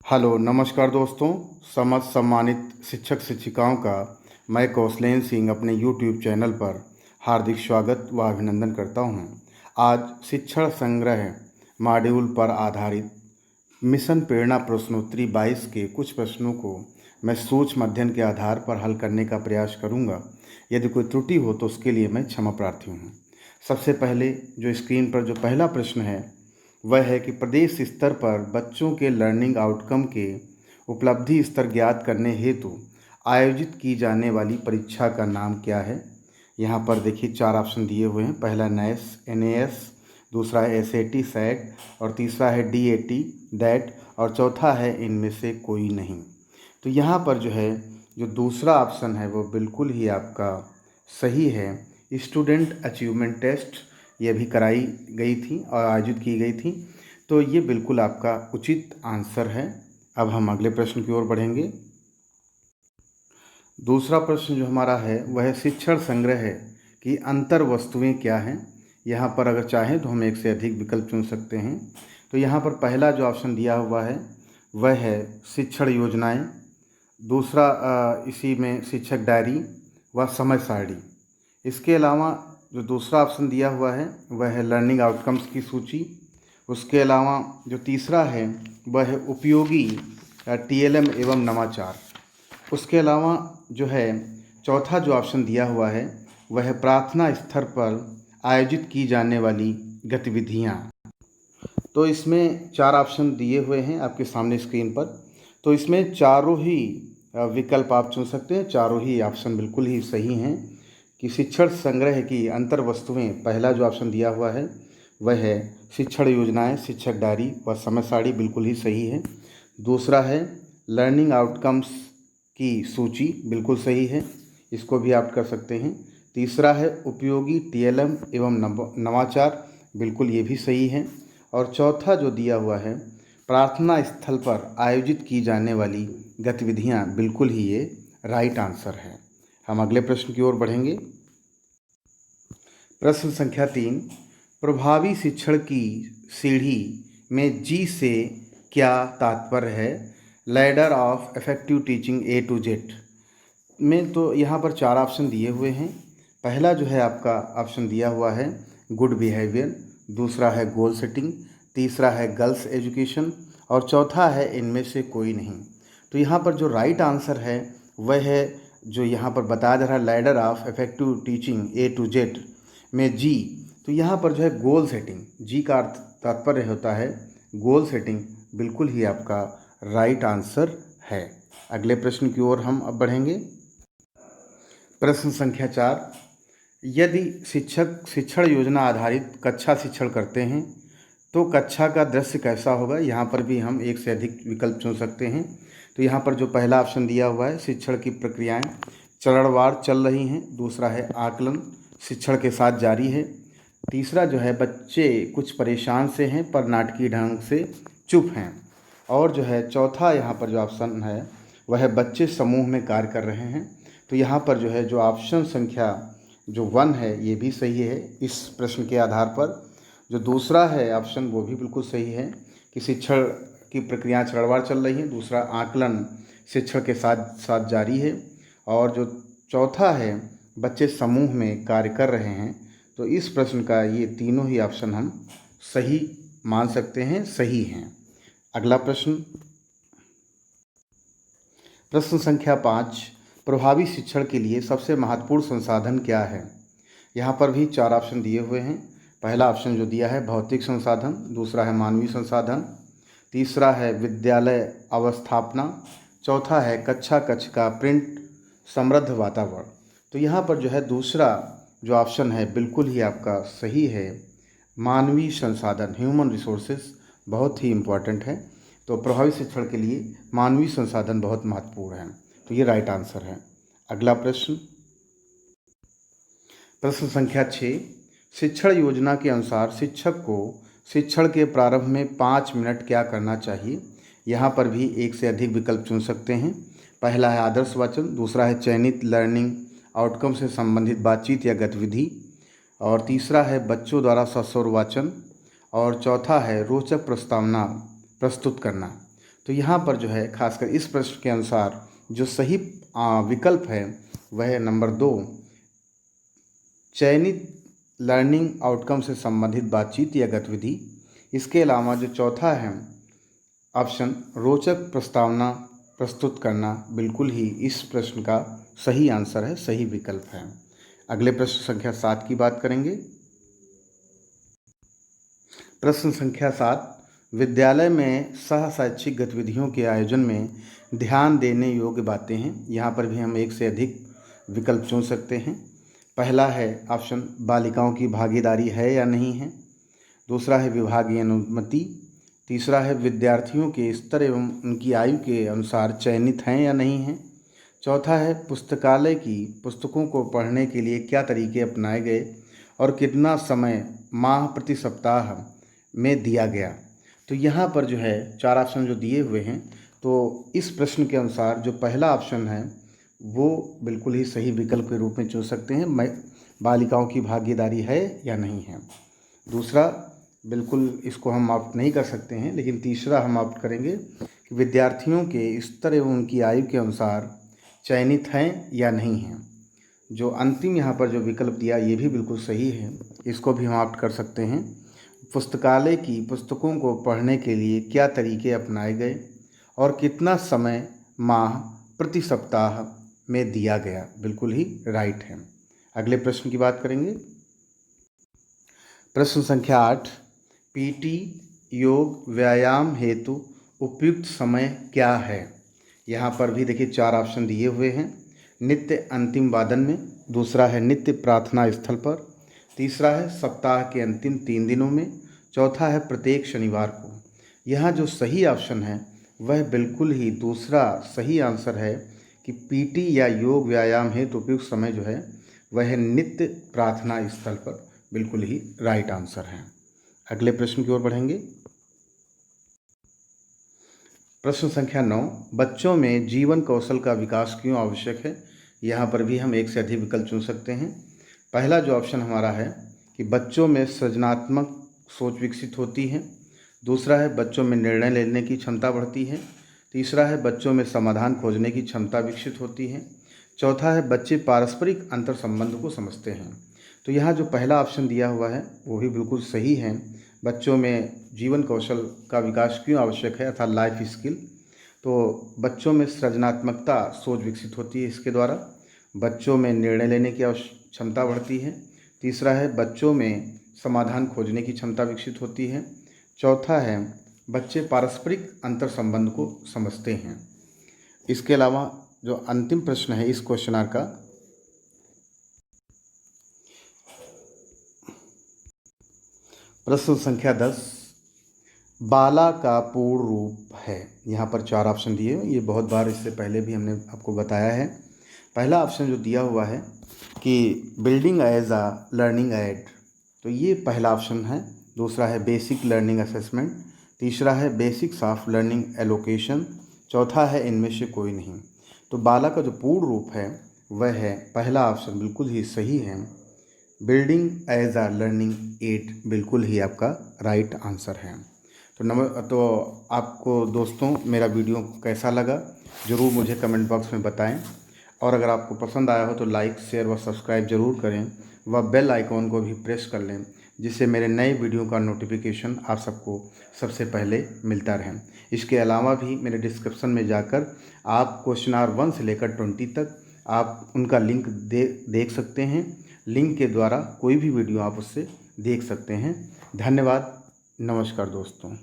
Hello नमस्कार दोस्तों। समस्त सम्मानित शिक्षक शिक्षिकाओं का मैं कौशलेन सिंह अपने यूट्यूब चैनल पर हार्दिक स्वागत व अभिनंदन करता हूं। आज शिक्षण संग्रह मॉड्यूल पर आधारित मिशन प्रेरणा प्रश्नोत्तरी 22 के कुछ प्रश्नों को मैं सूक्ष्म अध्ययन के आधार पर हल करने का प्रयास करूंगा। यदि कोई त्रुटि हो तो उसके लिए मैं क्षमा प्रार्थी हूँ। सबसे पहले जो स्क्रीन पर जो पहला प्रश्न है वह है कि प्रदेश स्तर पर बच्चों के लर्निंग आउटकम के उपलब्धि स्तर ज्ञात करने हेतु आयोजित की जाने वाली परीक्षा का नाम क्या है। यहाँ पर देखिए 4 ऑप्शन दिए हुए हैं। पहला नेस NAS, दूसरा है SAT SAT और तीसरा है DAT DAT और चौथा है इनमें से कोई नहीं। तो यहाँ पर जो दूसरा ऑप्शन है वो बिल्कुल ही आपका सही है। स्टूडेंट अचीवमेंट टेस्ट ये भी कराई गई थी और आयोजित की गई थी, तो ये बिल्कुल आपका उचित आंसर है। अब हम अगले प्रश्न की ओर बढ़ेंगे। दूसरा प्रश्न जो हमारा है वह है शिक्षण संग्रह की अंतर वस्तुएं क्या हैं। यहाँ पर अगर चाहें तो हम एक से अधिक विकल्प चुन सकते हैं। तो यहाँ पर पहला जो ऑप्शन दिया हुआ है वह है शिक्षण योजनाएं, दूसरा इसी में शिक्षक डायरी व समय सारणी। इसके अलावा जो दूसरा ऑप्शन दिया हुआ है वह है लर्निंग आउटकम्स की सूची। उसके अलावा जो तीसरा है वह है उपयोगी TLM एवं नवाचार। उसके अलावा जो है चौथा जो ऑप्शन दिया हुआ है वह है प्रार्थना स्तर पर आयोजित की जाने वाली गतिविधियाँ। तो इसमें 4 ऑप्शन दिए हुए हैं आपके सामने स्क्रीन पर। तो इसमें चारों ही विकल्प आप चुन सकते हैं। चारों ही ऑप्शन बिल्कुल ही सही हैं कि शिक्षण संग्रह की अंतर वस्तुएं, पहला जो ऑप्शन दिया हुआ है वह है शिक्षण योजनाएं, शिक्षक डायरी व समय सारणी, बिल्कुल ही सही है। दूसरा है लर्निंग आउटकम्स की सूची, बिल्कुल सही है, इसको भी आप कर सकते हैं। तीसरा है उपयोगी TLM एवं नवाचार, बिल्कुल ये भी सही है। और चौथा जो दिया हुआ है प्रार्थना स्थल पर आयोजित की जाने वाली गतिविधियां, बिल्कुल ही ये राइट आंसर है। हम अगले प्रश्न की ओर बढ़ेंगे। प्रश्न संख्या 3, प्रभावी शिक्षण की सीढ़ी में G से क्या तात्पर्य है। Ladder of effective teaching A to Z में तो यहाँ पर 4 ऑप्शन दिए हुए हैं। पहला जो है आपका ऑप्शन दिया हुआ है गुड बिहेवियर, दूसरा है गोल सेटिंग, तीसरा है गर्ल्स एजुकेशन और चौथा है इनमें से कोई नहीं। तो यहाँ पर जो राइट आंसर है वह है जो यहाँ पर बताया जा रहा है ladder of effective teaching A to Z में G। तो यहाँ पर जो है गोल सेटिंग, G का अर्थ तात्पर्य होता है गोल सेटिंग, बिल्कुल ही आपका राइट आंसर है। अगले प्रश्न की ओर हम अब बढ़ेंगे। प्रश्न संख्या 4, यदि शिक्षक शिक्षण योजना आधारित कक्षा शिक्षण करते हैं तो कक्षा का दृश्य कैसा होगा। यहाँ पर भी हम एक से अधिक विकल्प चुन सकते हैं। तो यहाँ पर जो पहला ऑप्शन दिया हुआ है शिक्षण की प्रक्रियाएं चरणवार चल रही हैं, दूसरा है आकलन शिक्षण के साथ जारी है, तीसरा जो है बच्चे कुछ परेशान से हैं पर नाटकीय ढंग से चुप हैं, और जो है चौथा यहाँ पर जो ऑप्शन है वह है बच्चे समूह में कार्य कर रहे हैं। तो यहाँ पर जो है जो ऑप्शन संख्या जो 1 है ये भी सही है इस प्रश्न के आधार पर। जो दूसरा है ऑप्शन वो भी बिल्कुल सही है कि शिक्षण की प्रक्रियाएं चरणवार चल रही हैं, दूसरा आकलन शिक्षण के साथ साथ जारी है, और जो चौथा है बच्चे समूह में कार्य कर रहे हैं। तो इस प्रश्न का ये तीनों ही ऑप्शन हम सही मान सकते हैं, सही हैं। अगला प्रश्न, प्रश्न संख्या 5, प्रभावी शिक्षण के लिए सबसे महत्वपूर्ण संसाधन क्या है। यहाँ पर भी 4 ऑप्शन दिए हुए हैं। पहला ऑप्शन जो दिया है भौतिक संसाधन, दूसरा है मानवीय संसाधन, तीसरा है विद्यालय अवस्थापना, चौथा है कक्षा कक्ष का प्रिंट समृद्ध वातावरण। तो यहाँ पर जो है दूसरा जो ऑप्शन है बिल्कुल ही आपका सही है, मानवीय संसाधन, ह्यूमन रिसोर्सेज बहुत ही इम्पॉर्टेंट है। तो प्रभावी शिक्षण के लिए मानवीय संसाधन बहुत महत्वपूर्ण है, तो ये राइट आंसर है। अगला प्रश्न, प्रश्न संख्या 6, शिक्षण योजना के अनुसार शिक्षक को शिक्षण के प्रारंभ में 5 मिनट क्या करना चाहिए। यहाँ पर भी एक से अधिक विकल्प चुन सकते हैं। पहला है आदर्श वाचन, दूसरा है चयनित लर्निंग आउटकम से संबंधित बातचीत या गतिविधि, और तीसरा है बच्चों द्वारा सस्वर वाचन, और चौथा है रोचक प्रस्तावना प्रस्तुत करना। तो यहाँ पर जो है खासकर इस प्रश्न के अनुसार जो सही विकल्प है वह है नंबर 2, चयनित लर्निंग आउटकम से संबंधित बातचीत या गतिविधि। इसके अलावा जो चौथा है ऑप्शन रोचक प्रस्तावना प्रस्तुत करना, बिल्कुल ही इस प्रश्न का सही आंसर है, सही विकल्प है। अगले प्रश्न संख्या 7 की बात करेंगे। प्रश्न संख्या 7, विद्यालय में सह शैक्षिक गतिविधियों के आयोजन में ध्यान देने योग्य बातें हैं। यहाँ पर भी हम एक से अधिक विकल्प चुन सकते हैं। पहला है ऑप्शन बालिकाओं की भागीदारी है या नहीं है। दूसरा है विभागीय अनुमति। तीसरा है विद्यार्थियों के स्तर एवं उनकी आयु के अनुसार चयनित हैं या नहीं हैं। चौथा है पुस्तकालय की पुस्तकों को पढ़ने के लिए क्या तरीके अपनाए गए और कितना समय माह प्रति सप्ताह में दिया गया। तो यहाँ पर जो है 4 ऑप्शन जो दिए हुए हैं, तो इस प्रश्न के अनुसार जो पहला ऑप्शन है वो बिल्कुल ही सही विकल्प के रूप में चुन सकते हैं, बालिकाओं की भागीदारी है या नहीं है। दूसरा बिल्कुल इसको हम ऑप्ट नहीं कर सकते हैं, लेकिन तीसरा हम ऑप्ट करेंगे कि विद्यार्थियों के स्तर एवं उनकी आयु के अनुसार चयनित हैं या नहीं हैं। जो अंतिम यहाँ पर जो विकल्प दिया ये भी बिल्कुल सही है, इसको भी हम ऑप्ट कर सकते हैं। पुस्तकालय की पुस्तकों को पढ़ने के लिए क्या तरीके अपनाए गए और कितना समय माह प्रति सप्ताह में दिया गया, बिल्कुल ही राइट है। अगले प्रश्न की बात करेंगे। प्रश्न संख्या 8, पीटी योग व्यायाम हेतु उपयुक्त समय क्या है। यहाँ पर भी देखिए 4 ऑप्शन दिए हुए हैं। नित्य अंतिम वादन में, दूसरा है नित्य प्रार्थना स्थल पर, तीसरा है सप्ताह के अंतिम 3 दिनों में, चौथा है प्रत्येक शनिवार को। यहाँ जो सही ऑप्शन है वह बिल्कुल ही दूसरा सही आंसर है कि पीटी या योग व्यायाम हेतु उपयुक्त समय जो है वह नित्य प्रार्थना स्थल पर, बिल्कुल ही राइट आंसर है। अगले प्रश्न की ओर बढ़ेंगे। प्रश्न संख्या 9, बच्चों में जीवन कौशल का विकास क्यों आवश्यक है। यहाँ पर भी हम एक से अधिक विकल्प चुन सकते हैं। पहला जो ऑप्शन हमारा है कि बच्चों में सृजनात्मक सोच विकसित होती है। दूसरा है बच्चों में निर्णय लेने की क्षमता बढ़ती है। तीसरा है बच्चों में समाधान खोजने की क्षमता विकसित होती है। चौथा है बच्चे पारस्परिक अंतर संबंध को समझते हैं। तो यहाँ जो पहला ऑप्शन दिया हुआ है वो भी बिल्कुल सही है। बच्चों में जीवन कौशल का विकास क्यों आवश्यक है, अर्थात लाइफ स्किल। तो बच्चों में सृजनात्मकता सोच विकसित होती है इसके द्वारा। बच्चों में निर्णय लेने की क्षमता बढ़ती है। तीसरा है बच्चों में समाधान खोजने की क्षमता विकसित होती है। चौथा है बच्चे पारस्परिक अंतर संबंध को समझते हैं। इसके अलावा जो अंतिम प्रश्न है इस क्वेश्चनर का, प्रश्न संख्या 10, बाला का पूर्ण रूप है। यहाँ पर 4 ऑप्शन दिए हुए, ये बहुत बार इससे पहले भी हमने आपको बताया है। पहला ऑप्शन जो दिया हुआ है कि building as a learning aid, तो ये पहला ऑप्शन है। दूसरा है बेसिक लर्निंग असेसमेंट। तीसरा है बेसिक्स ऑफ लर्निंग एलोकेशन। चौथा है इनमें से कोई नहीं। तो बाला का जो पूर्ण रूप है वह है पहला ऑप्शन, बिल्कुल ही सही है, building as a learning aid, बिल्कुल ही आपका राइट आंसर है। तो आपको दोस्तों मेरा वीडियो कैसा लगा ज़रूर मुझे कमेंट बॉक्स में बताएं, और अगर आपको पसंद आया हो तो लाइक शेयर व सब्सक्राइब ज़रूर करें व बेल आइकॉन को भी प्रेस कर लें, जिससे मेरे नए वीडियो का नोटिफिकेशन आप सबको सबसे पहले मिलता रहे। इसके अलावा भी मेरे डिस्क्रिप्शन में जाकर आप क्वेश्चनर 1 से लेकर 20 तक आप उनका लिंक देख सकते हैं। लिंक के द्वारा कोई भी वीडियो आप उससे देख सकते हैं। धन्यवाद, नमस्कार दोस्तों।